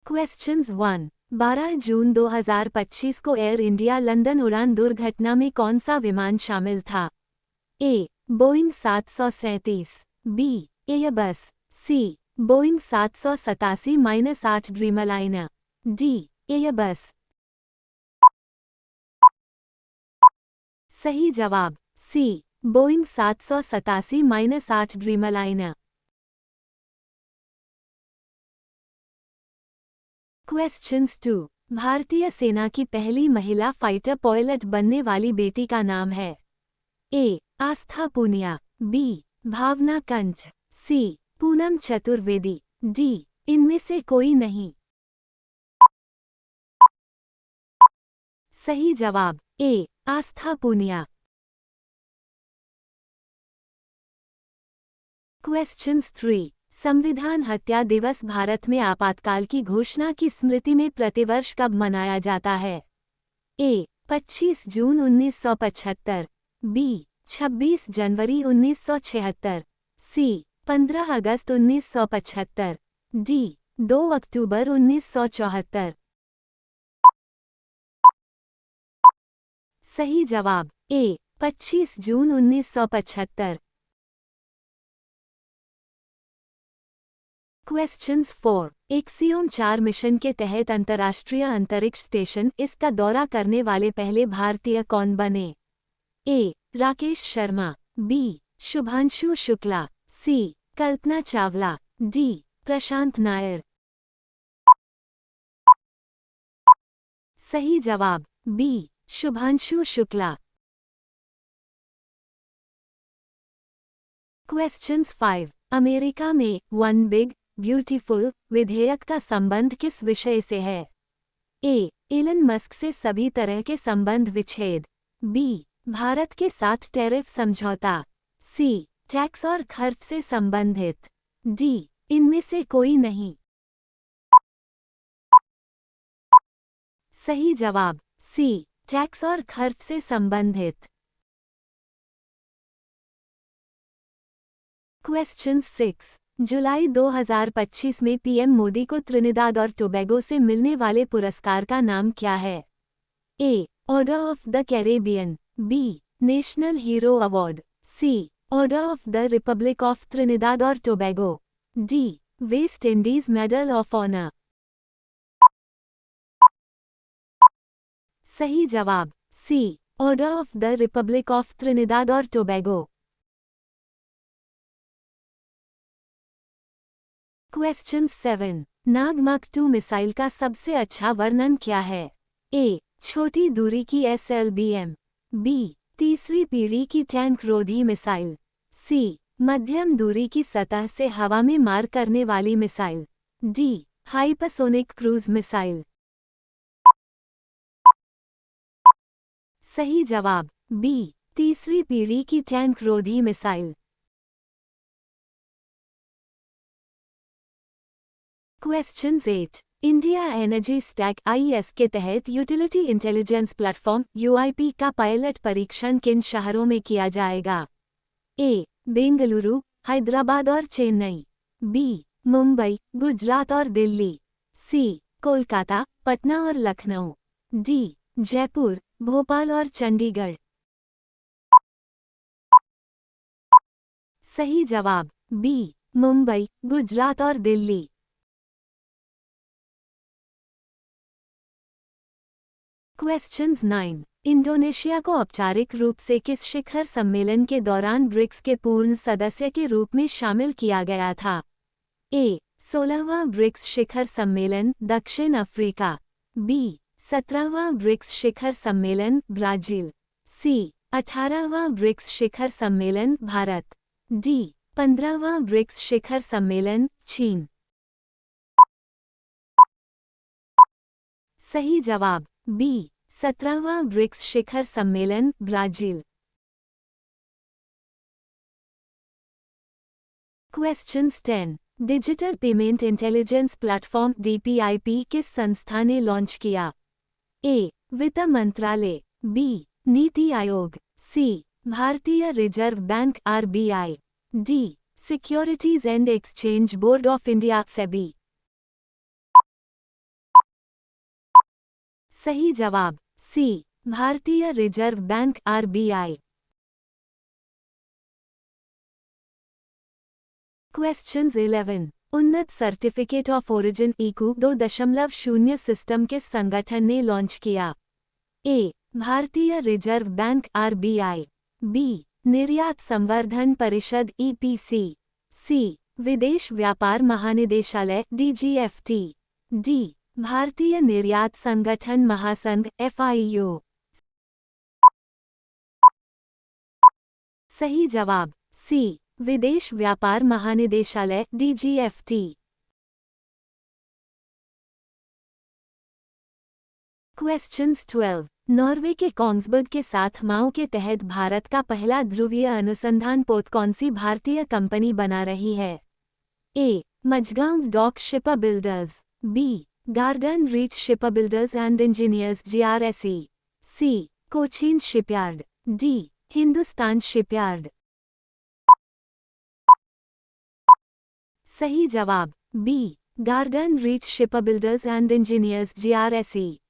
Questions 1। 12 जून 2025 को air India London उड़ान दुर्घटना में कौन सा विमान शामिल था? A. Boeing 737, B. Airbus, C. Boeing 787-8 Dreamliner, D. Airbus. सही जवाब सी. Boeing 787-8 Dreamliner. क्वेश्चंस 2। भारतीय सेना की पहली महिला फाइटर पायलट बनने वाली बेटी का नाम है? ए. आस्था पूनिया, बी. भावना कंठ, सी. पूनम चतुर्वेदी, डी. इनमें से कोई नहीं। सही जवाब ए. आस्था पूनिया। क्वेश्चंस 3। संविधान हत्या दिवस भारत में आपातकाल की घोषणा की स्मृति में प्रतिवर्ष कब मनाया जाता है? ए. 25 जून 1975, बी. 26 जनवरी 1976, सी. 15 अगस्त 1975, डी. 2 अक्टूबर 1974। सही जवाब ए. 25 जून 1975। क्वेश्चंस 4। एक्सियोम 4 मिशन के तहत अंतर्राष्ट्रीय अंतरिक्ष स्टेशन इसका दौरा करने वाले पहले भारतीय कौन बने? A. Rakesh Sharma, B. Shubhanshu Shukla, C. Kalpana Chawla, D. Prashant Nair. सही जवाब B. Shubhanshu Shukla. Questions 5। America में वन बिग ब्यूटीफुल विधेयक का संबंध किस विषय से है? ए. इलन मस्क से सभी तरह के संबंध विच्छेद, बी. भारत के साथ टैरिफ समझौता, सी. टैक्स और खर्च से संबंधित, डी. इनमें से कोई नहीं। सही जवाब सी. टैक्स और खर्च से संबंधित। क्वेश्चन 6। जुलाई 2025 में पीएम मोदी को त्रिनिदाद और टोबैगो से मिलने वाले पुरस्कार का नाम क्या है? A. Order of the Caribbean, B. National Hero Award, C. Order of the Republic of Trinidad और Tobago, D. West Indies Medal of Honour. सही जवाब C. Order of the Republic of Trinidad और टोबैगो। क्वेश्चन 7। नागमक 2 missile का सबसे अच्छा वर्णन क्या है? ए. छोटी दूरी की SLBM, बी. तीसरी पीढ़ी की टैंक रोधी मिसाइल, सी. मध्यम दूरी की सतह से हवा में मार करने वाली missile, D. Hypersonic cruise missile. सही जवाब बी. तीसरी पीढ़ी की टैंक रोधी missile. Question 8। India energy stack IES के तहत यूटिलिटी इंटेलिजेंस प्लेटफॉर्म UIP का पायलट परीक्षण किन शहरों में किया जाएगा? ए. बेंगलुरु, हैदराबाद और चेन्नई, बी. मुंबई, गुजरात और दिल्ली, सी. कोलकाता, पटना और लखनऊ, डी. जयपुर, भोपाल और चंडीगढ़। सही जवाब बी. मुंबई, गुजरात और दिल्ली। क्वेश्चंस 9। इंडोनेशिया को औपचारिक रूप से किस शिखर सम्मेलन के दौरान ब्रिक्स के पूर्ण सदस्य के रूप में शामिल किया गया था? ए. 16वां ब्रिक्स शिखर सम्मेलन दक्षिण अफ्रीका, बी. 17वां ब्रिक्स शिखर सम्मेलन ब्राजील, सी. 18वां ब्रिक्स शिखर सम्मेलन भारत, डी. 15वां ब्रिक्स शिखर सम्मेलन चीन। सही जवाब बी. 17वां ब्रिक्स शिखर सम्मेलन Brazil. Questions 10। Digital payment intelligence platform DPIP किस संस्था ने लॉन्च किया? ए. वित्त मंत्रालय, बी. नीति आयोग, सी. भारतीय reserve bank RBI, D. Securities and exchange board of India SEBI। सही जवाब सी भारतीय रिजर्व बैंक आरबीआई। क्वेश्चंस 11। उन्नत certificate of origin iQOO 2.0 system किस संगठन ने लॉन्च किया? ए भारतीय रिजर्व बैंक आरबीआई, बी निर्यात संवर्धन परिषद ईपीसी, सी विदेश व्यापार महानिदेशालय डीजीएफटी, डी भारतीय निर्यात संगठन महासंघ एफआईओ। सही जवाब सी विदेश व्यापार महानिदेशालय डीजीएफटी। क्वेश्चंस 12। नॉर्वे के कोंग्सबर्ग के साथ माओ के तहत भारत का पहला ध्रुवीय अनुसंधान पोत कौन सी भारतीय कंपनी बना रही है? A Mazagon Dock Shipbuilders, B Garden Reach Shipbuilders and Engineers GRSE, C Cochin Shipyard, D Hindustan Shipyard. सही जवाब B Garden Reach Shipbuilders and Engineers GRSE.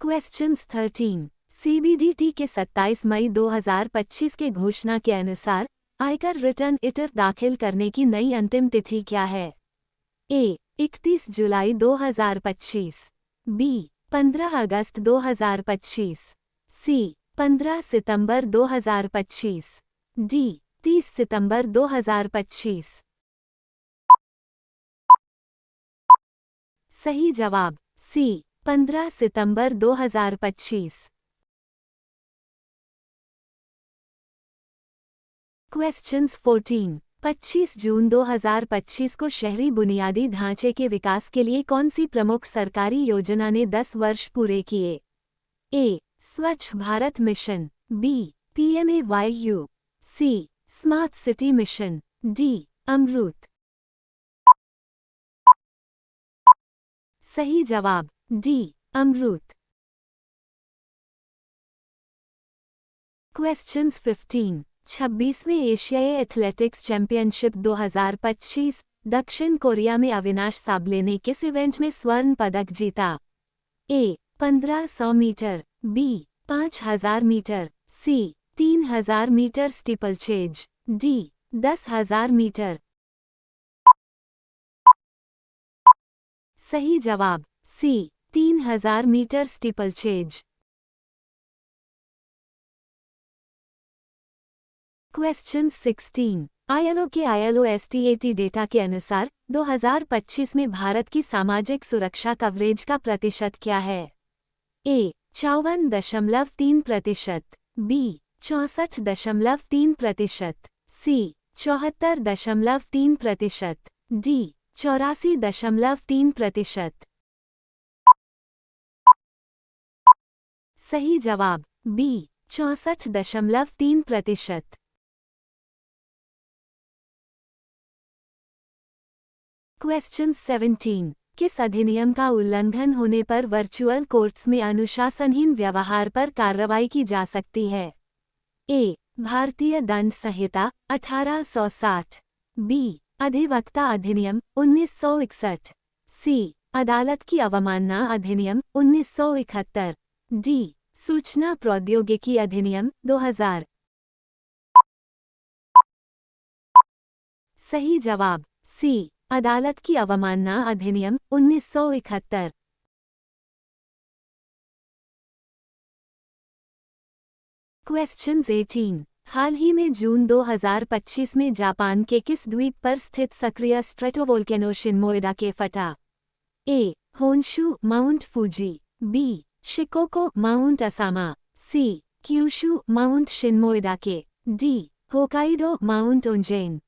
Questions 13। CBDT के 27 मई 2025 के घोषणा के अनुसार आयकर रिटर्न इटर दाखिल करने की नई अंतिम तिथि क्या है? ए 31 जुलाई 2025, बी 15 अगस्त 2025, सी 15 सितंबर 2025, डी 30 सितंबर 2025। सही जवाब सी 15 सितंबर 2025। क्वेश्चंस 14। 25 जून 2025 को शहरी बुनियादी ढांचे के विकास के लिए कौन सी प्रमुख सरकारी योजना ने 10 वर्ष पूरे किए? ए स्वच्छ भारत मिशन, बी पीएमएवाईयू, सी स्मार्ट सिटी मिशन, डी अमृत। सही जवाब डी अमृत। क्वेश्चंस 15। 26वें एशियाई एथलेटिक्स चैंपियनशिप 2025 दक्षिण कोरिया में अविनाश साबले ने किस इवेंट में स्वर्ण पदक जीता? ए 1500 मीटर, बी 5000 मीटर, सी 3000 मीटर स्टीपलचेज, डी 10,000 मीटर। सही जवाब सी 3000 मीटर स्टीपलचेज। क्वेश्चन 16। आईएलओ के ILO-STAT डेटा के अनुसार 2025 में भारत की सामाजिक सुरक्षा कवरेज का प्रतिशत क्या है? ए 54.3%, बी 64.3%, सी 74.3%, डी 84.3%। सही जवाब बी 64.3%। क्वेश्चन 17। किस अधिनियम का उल्लंघन होने पर वर्चुअल कोर्ट्स में अनुशासनहीन व्यवहार पर कार्रवाई की जा सकती है? ए भारतीय दंड संहिता 1860, बी अधिवक्ता अधिनियम 1961, सी अदालत की अवमानना अधिनियम 1971, डी सूचना प्रौद्योगिकी अधिनियम 2000। सही जवाब सी अदालत की अवमानना अधिनियम 1971। क्वेश्चन 18। हाल ही में जून 2025 में जापान के किस द्वीप पर स्थित सक्रिय स्ट्रेटोवोल्केनो शिनमोएडा के फटा? A Honshu Mount Fuji, B Shikoku Mount Asama, C Kyushu Mount Shinmoedake, D Hokkaido mount ओंजेन।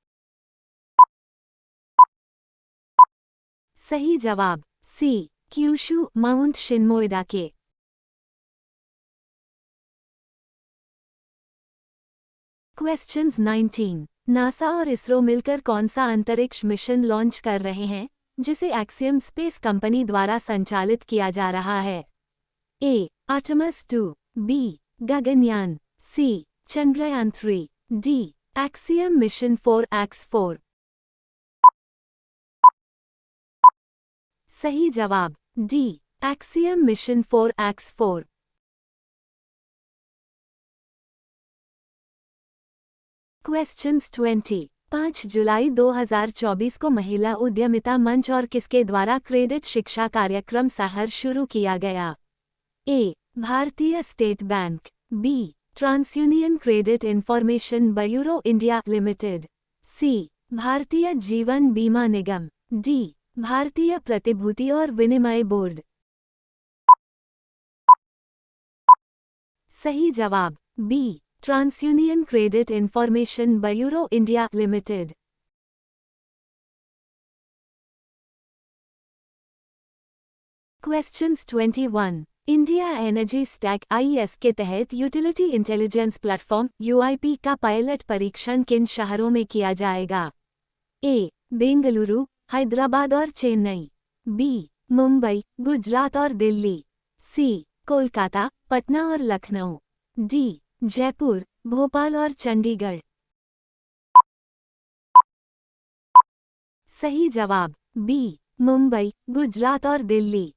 सही जवाब सी क्यूशु माउंट शिनमोएडा के। क्वेश्चंस 19। नासा और इसरो मिलकर कौन सा अंतरिक्ष मिशन लॉन्च कर रहे हैं जिसे एक्सियम स्पेस कंपनी द्वारा संचालित किया जा रहा है? A Artemis 2, B Gaganyaan, C Chandrayaan 3, D Axiom Mission 4X4। सही जवाब D Axiom Mission 4X4। Questions 20। 5 जुलाई 2024 को महिला उद्यमिता मंच और किसके द्वारा क्रेडिट शिक्षा कार्यक्रम सहर शुरू किया गया? A Bharatiya State Bank, B TransUnion credit information bureau India Limited, C Bharatiya Jeevan बीमा निगम, डी भारतीय प्रतिभूति और विनिमय बोर्ड। सही जवाब B TransUnion credit information bureau India limited. Questions 21। India energy stack IS के तहत यूटिलिटी इंटेलिजेंस प्लेटफॉर्म यूआईपी का पायलट परीक्षण किन शहरों में किया जाएगा? ए बेंगलुरु, हैदराबाद और चेन्नई, बी मुंबई, गुजरात और दिल्ली, सी कोलकाता, पटना और लखनऊ, डी जयपुर, भोपाल और चंडीगढ़। सही जवाब बी मुंबई, गुजरात और दिल्ली।